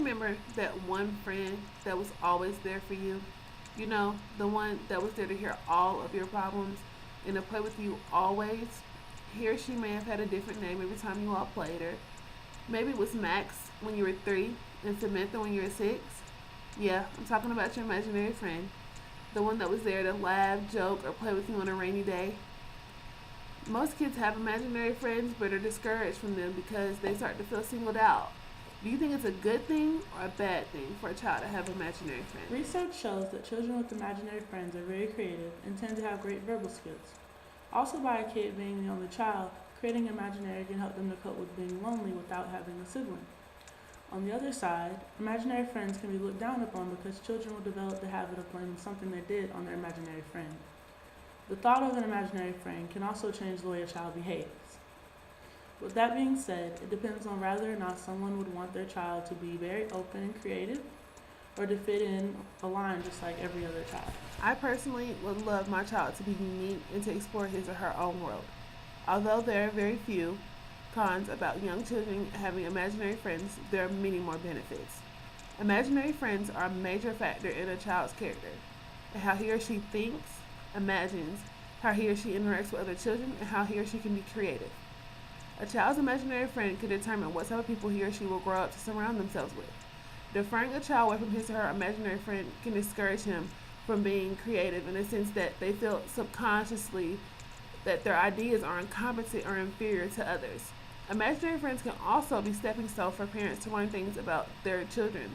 remember that one friend that was always there for you? You know, the one that was there to hear all of your problems and to play with you always? He or she may have had a different name every time you all played her. Maybe it was Max when you were 3 and Samantha when you were 6. Yeah, I'm talking about your imaginary friend. The one that was there to laugh, joke, or play with you on a rainy day. Most kids have imaginary friends but are discouraged from them because they start to feel singled out. Do you think it's a good thing or a bad thing for a child to have imaginary friends? Research shows that children with imaginary friends are very creative and tend to have great verbal skills. Also, by a kid being the only child, creating imaginary can help them to cope with being lonely without having a sibling. On the other side, imaginary friends can be looked down upon because children will develop the habit of blaming something they did on their imaginary friend. The thought of an imaginary friend can also change the way a child behaves. With that being said, it depends on whether or not someone would want their child to be very open and creative or to fit in a line just like every other child. I personally would love my child to be unique and to explore his or her own world. Although there are very few cons about young children having imaginary friends, there are many more benefits. Imaginary friends are a major factor in a child's character and how he or she thinks, imagines, how he or she interacts with other children, and how he or she can be creative. A child's imaginary friend can determine what type of people he or she will grow up to surround themselves with. Deferring a child away from his or her imaginary friend can discourage him from being creative in the sense that they feel subconsciously that their ideas are incompetent or inferior to others. Imaginary friends can also be stepping stones for parents to learn things about their children.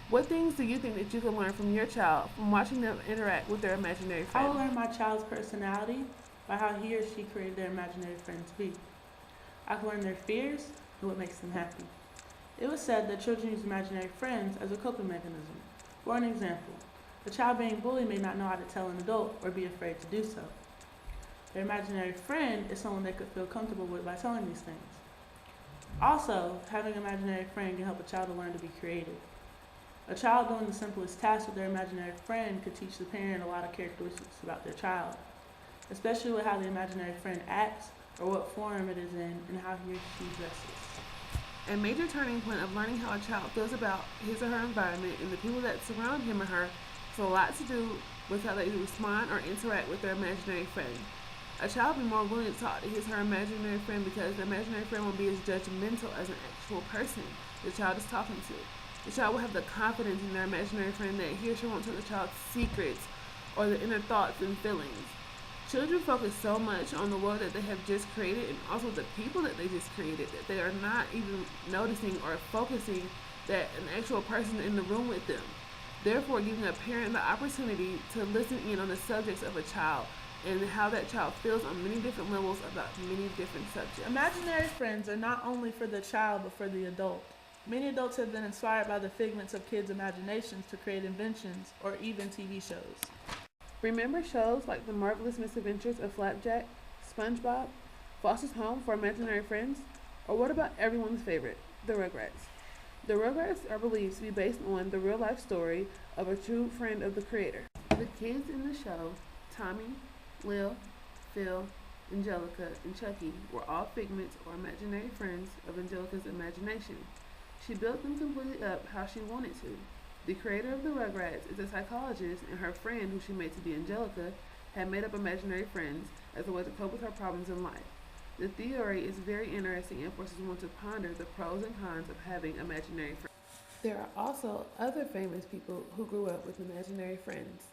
What things do you think that you can learn from your child from watching them interact with their imaginary I friend? will learn my child's personality by how he or she created their imaginary friend to be. I can learn their fears and what makes them happy. It was said that children use imaginary friends as a coping mechanism. For an example, a child being bullied may not know how to tell an adult or be afraid to do so. Their imaginary friend is someone they could feel comfortable with by telling these things. Also, having an imaginary friend can help a child to learn to be creative. A child doing the simplest task with their imaginary friend could teach the parent a lot of characteristics about their child, especially with how the imaginary friend acts or what form it is in and how he or she dresses. A major turning point of learning how a child feels about his or her environment and the people that surround him or her has a lot to do with how they respond or interact with their imaginary friend. A child will be more willing to talk to his or her imaginary friend because the imaginary friend will be as judgmental as an actual person the child is talking to. The child will have the confidence in their imaginary friend that he or she won't tell the child's secrets or the inner thoughts and feelings. Children focus so much on the world that they have just created and also the people that they just created that they are not even noticing or focusing that an actual person in the room with them. Therefore, giving a parent the opportunity to listen in on the subjects of a child and how that child feels on many different levels about many different subjects. Imaginary friends are not only for the child but for the adult. Many adults have been inspired by the figments of kids' imaginations to create inventions or even TV shows. Remember shows like The Marvelous Misadventures of Flapjack, SpongeBob, Foster's Home for Imaginary Friends, or what about everyone's favorite, The Rugrats? The Rugrats are believed to be based on the real life story of a true friend of the creator. The kids in the show, Tommy, Lil, Phil, Angelica, and Chucky, were all figments or imaginary friends of Angelica's imagination. She built them completely up how she wanted to. The creator of the Rugrats is a psychologist, and her friend, who she made to be Angelica, had made up imaginary friends as a way to cope with her problems in life. The theory is very interesting and forces one to ponder the pros and cons of having imaginary friends. There are also other famous people who grew up with imaginary friends.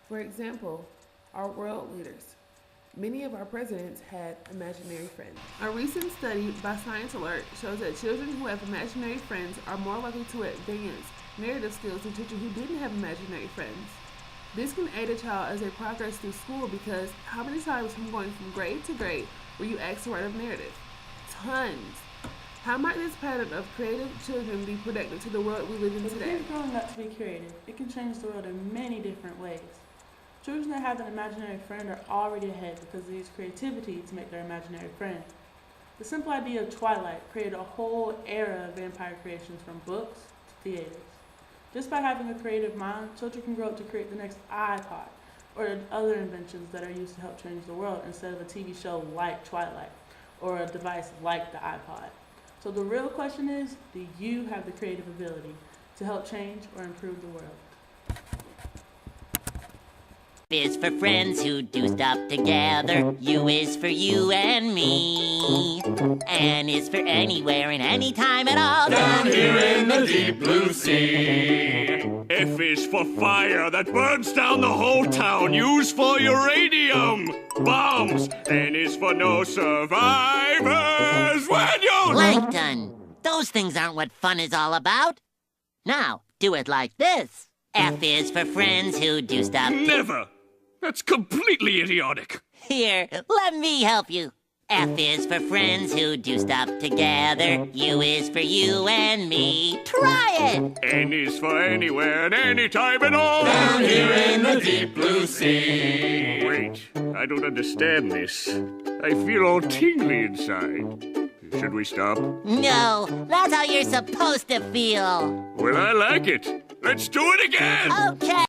For example, our world leaders. Many of our presidents had imaginary friends. A recent study by Science Alert shows that children who have imaginary friends are more likely to advance narrative skills than children who didn't have imaginary friends. This can aid a child as they progress through school because how many times from going from grade to grade were you asked to write a narrative? Tons. How might this pattern of creative children be productive to the world we live in With today? kids growing up to be creative, it can change the world in many different ways. Children that have an imaginary friend are already ahead because they use creativity to make their imaginary friend. The simple idea of Twilight created a whole era of vampire creations from books to theaters. Just by having a creative mind, children can grow up to create the next iPod or other inventions that are used to help change the world instead of a TV show like Twilight or a device like the iPod. So the real question is, do you have the creative ability to help change or improve the world. Is for friends who do stuff together. U is for you and me. N is for anywhere and anytime at all. Down here in the deep blue sea. F is for fire that burns down the whole town. U's for uranium bombs. N is for no survivors when you... Plankton. Those things aren't what fun is all about. Now, do it like this. F is for friends who do stuff... Never! That's completely idiotic. Here, let me help you. F is for friends who do stuff together. U is for you and me. Try it! N is for anywhere and anytime at all. Down here in the deep blue sea. Wait, I don't understand this. I feel all tingly inside. Should we stop? No, that's how you're supposed to feel. Well, I like it. Let's do it again! Okay.